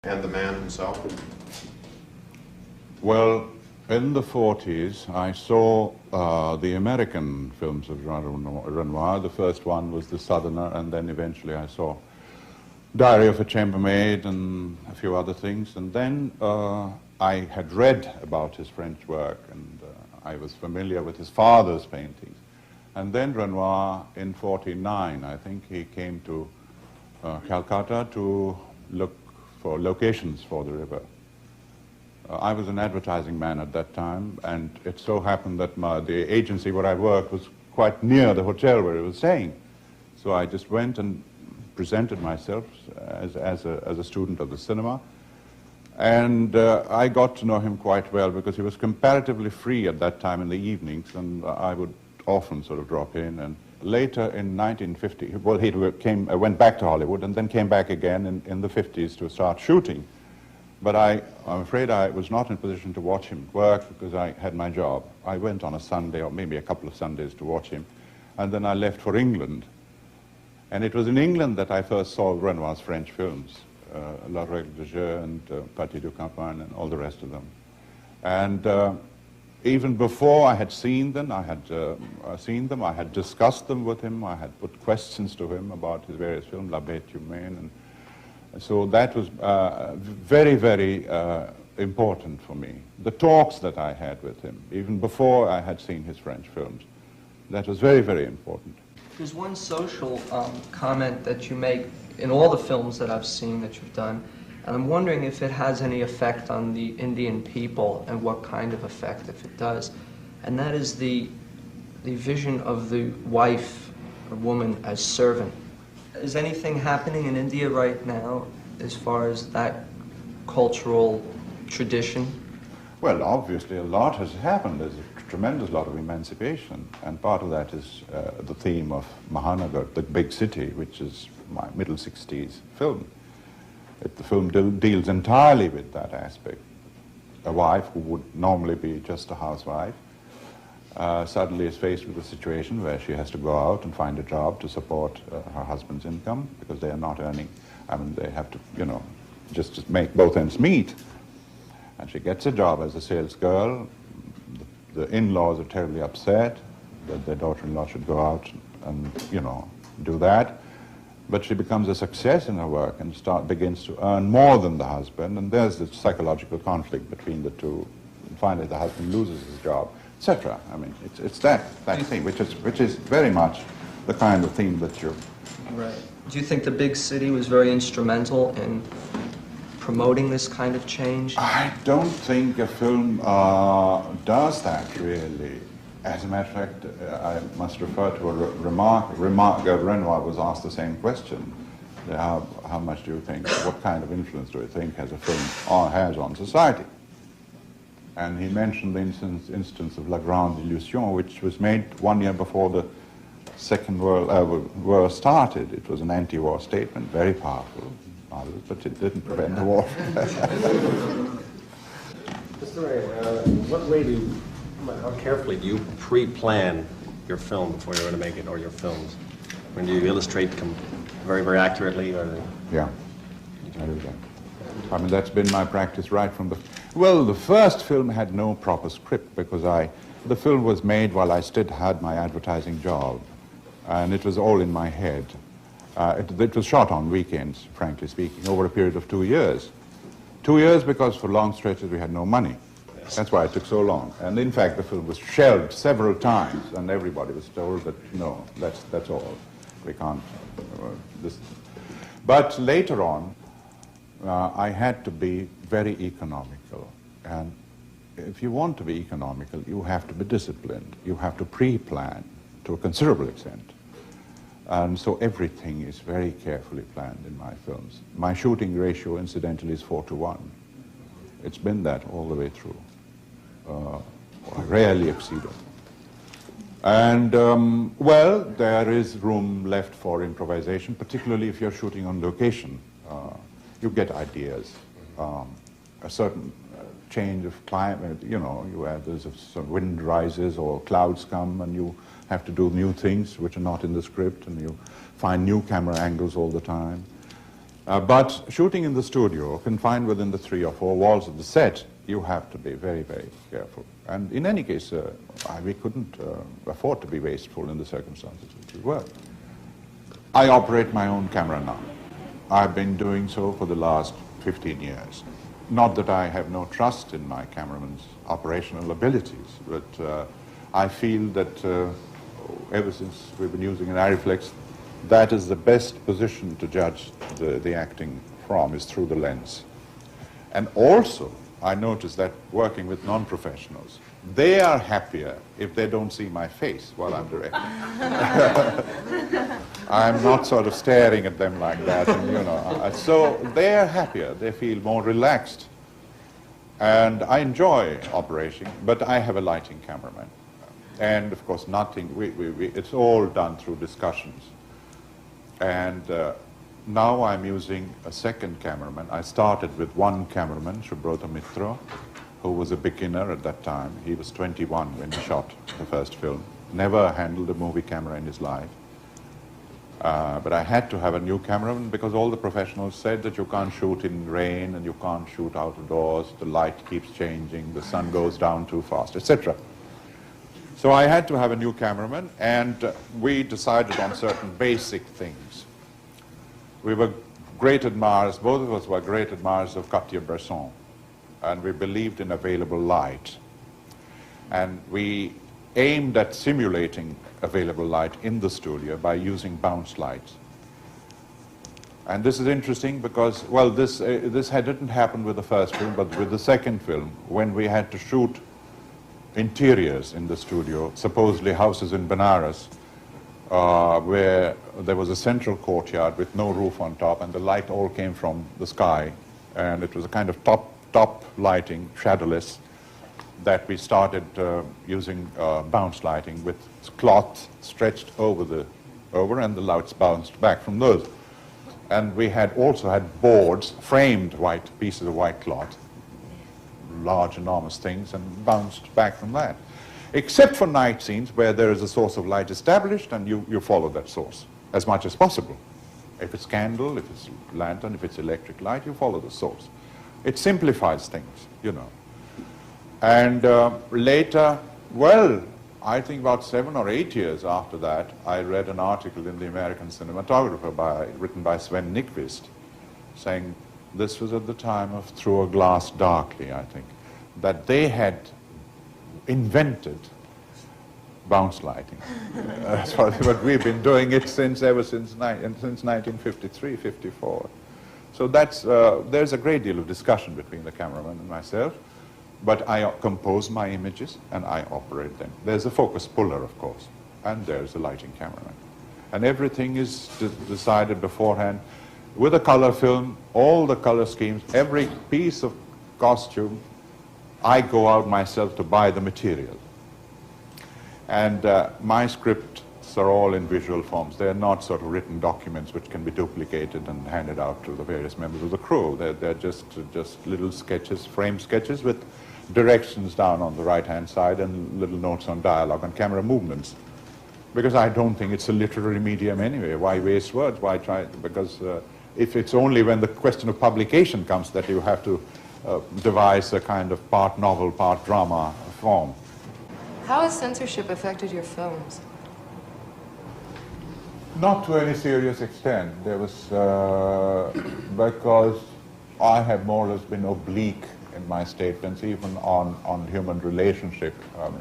And the man himself? Well, in the 40s, I saw the American films of Renoir. The first one was The Southerner, and then eventually I saw Diary of a Chambermaid and a few other things. And then I had read about his French work, and I was familiar with his father's paintings. And then Renoir, in 49, I think, he came to Calcutta to look for locations for the river. I was an advertising man at that time, and it so happened that the agency where I worked was quite near the hotel where he was staying. So I just went and presented myself as a student of the cinema. And I got to know him quite well because he was comparatively free at that time in the evenings, and I would often sort of drop in. And later in 1950, well, he went back to Hollywood and then came back again in the 50s to start shooting. But I'm afraid I was not in a position to watch him work because I had my job. I went on a Sunday or maybe a couple of Sundays to watch him, and then I left for England. And it was in England that I first saw Renoir's French films, La Règle de Jeu and Partie du Campagne and all the rest of them. And even before I had seen them, I had discussed them with him, I had put questions to him about his various films, La Bête Humaine, and so that was very, very important for me. The talks that I had with him, even before I had seen his French films, that was very, very important. There's one social comment that you make in all the films that I've seen that you've done, and I'm wondering if it has any effect on the Indian people and what kind of effect, if it does. And that is the vision of the wife or woman as servant. Is anything happening in India right now as far as that cultural tradition? Well, obviously a lot has happened. There's a tremendous lot of emancipation, and part of that is the theme of Mahanagar, the big city, which is my middle 60s film. The film deals entirely with that aspect. A wife who would normally be just a housewife suddenly is faced with a situation where she has to go out and find a job to support her husband's income because they are not earning. I mean, they have to, just make both ends meet. And she gets a job as a sales girl. The in-laws are terribly upset that their daughter-in-law should go out and, do that. But she becomes a success in her work and begins to earn more than the husband, and there's this psychological conflict between the two. And finally, the husband loses his job, etc. I mean, it's that thing, which is very much the kind of theme that you're... Right. Do you think the big city was very instrumental in promoting this kind of change? I don't think a film does that, really. As a matter of fact, I must refer to a remark. Renoir was asked the same question. How much do you think, what kind of influence do you think has a film has on society? And he mentioned the instance of La Grande Illusion, which was made 1 year before the Second World War started. It was an anti-war statement, very powerful, but it didn't prevent the war. Mr. Ray, how carefully do you pre-plan your film before you're going to make it, or your films? When do you illustrate them very, very accurately? Or... Yeah, I do that. I mean, that's been my practice right from the... Well, the first film had no proper script because the film was made while I still had my advertising job, and it was all in my head. It was shot on weekends, frankly speaking, over a period of 2 years. 2 years because for long stretches we had no money. That's why it took so long. And in fact, the film was shelved several times, and everybody was told that, no, that's all. We can't. But later on, I had to be very economical. And if you want to be economical, you have to be disciplined. You have to pre-plan to a considerable extent. And so everything is very carefully planned in my films. My shooting ratio, incidentally, is 4:1. It's been that all the way through. I rarely exceed it. And, well, there is room left for improvisation, particularly if you're shooting on location. You get ideas. A certain change of climate, there's some wind rises or clouds come and you have to do new things which are not in the script, and you find new camera angles all the time. But shooting in the studio, confined within the 3 or 4 walls of the set, you have to be very, very careful. And in any case, we couldn't afford to be wasteful in the circumstances which we were. I operate my own camera now. I've been doing so for the last 15 years. Not that I have no trust in my cameraman's operational abilities, but I feel that ever since we've been using an Arriflex, that is the best position to judge the acting from, is through the lens. And also, I noticed that working with non-professionals, they are happier if they don't see my face while I'm directing. I'm not sort of staring at them like that, and, you know. So they are happier, they feel more relaxed. And I enjoy operating, but I have a lighting cameraman. And of course, nothing, it's all done through discussions. And now I'm using a second cameraman. I started with one cameraman, Subrata Mitra, who was a beginner at that time. He was 21 when he shot the first film. Never handled a movie camera in his life. But I had to have a new cameraman because all the professionals said that you can't shoot in rain and you can't shoot outdoors, the light keeps changing, the sun goes down too fast, etc. So I had to have a new cameraman, and we decided on certain basic things. We were great admirers, both of us were great admirers of Cartier-Bresson, and we believed in available light. And we aimed at simulating available light in the studio by using bounce lights. And this is interesting because, well, this didn't happen with the first film, but with the second film, when we had to shoot interiors in the studio, supposedly houses in Benares, where there was a central courtyard with no roof on top, and the light all came from the sky, and it was a kind of top lighting, shadowless, that we started using bounce lighting with cloth stretched over, and the lights bounced back from those. And we had also had boards, framed white pieces of white cloth, large, enormous things, and bounced back from that. Except for night scenes where there is a source of light established, and you follow that source as much as possible. If it's candle, if it's lantern, if it's electric light, you follow the source. It simplifies things, you know. And later, well, I think about 7 or 8 years after that, I read an article in the American Cinematographer written by Sven Nykvist, saying, this was at the time of Through a Glass Darkly, I think, that they had invented bounce lighting. But we've been doing it ever since 1953, 54. So that's, there's a great deal of discussion between the cameraman and myself, but I compose my images and I operate them. There's a focus puller, of course, and there's a lighting cameraman. And everything is decided beforehand. With a color film, all the color schemes, every piece of costume, I go out myself to buy the material. And my scripts are all in visual forms. They're not sort of written documents which can be duplicated and handed out to the various members of the crew. They're just little sketches, frame sketches with directions down on the right-hand side and little notes on dialogue and camera movements. Because I don't think it's a literary medium anyway. Why waste words? Why try? Because if it's only when the question of publication comes that you have to devise a kind of part novel, part drama form. How has censorship affected your films? Not to any serious extent. There was, because I have more or less been oblique in my statements, even on human relationship.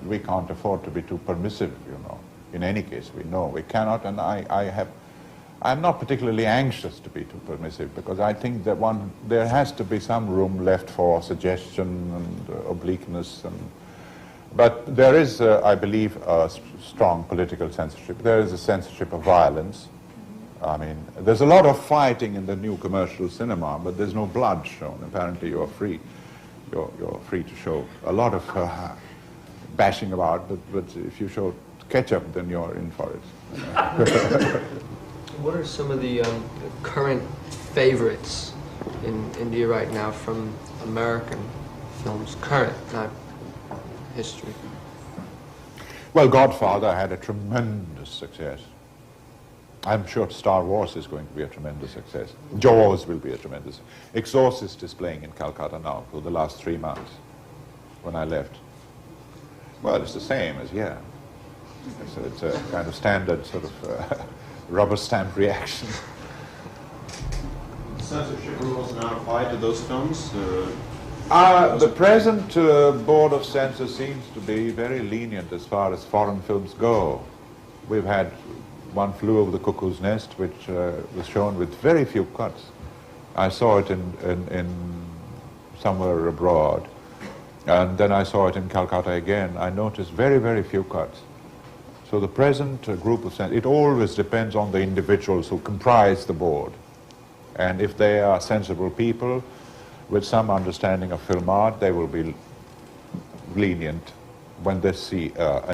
We can't afford to be too permissive, you know. In any case, we know we cannot, and I'm not particularly anxious to be too permissive, because I think that there has to be some room left for suggestion and obliqueness. But there is, I believe, a strong political censorship. There is a censorship of violence. I mean, there's a lot of fighting in the new commercial cinema, but there's no blood shown. Apparently, you're free. You're free to show a lot of bashing about, but if you show ketchup, then you're in for it. What are some of the current favorites in India right now from American films? Current, not history. Well, Godfather had a tremendous success. I'm sure Star Wars is going to be a tremendous success. Jaws will be a tremendous. Exorcist is playing in Calcutta now for the last 3 months when I left. Well, it's the same as here. It's a kind of standard sort of rubber stamp reaction. Censorship rules not apply to those films? The present Board of Censor seems to be very lenient as far as foreign films go. We've had One Flew Over the Cuckoo's Nest, which was shown with very few cuts. I saw it in somewhere abroad, and then I saw it in Calcutta again. I noticed very, very few cuts. So the present group of censors, it always depends on the individuals who comprise the board. And if they are sensible people with some understanding of film art, they will be lenient when they see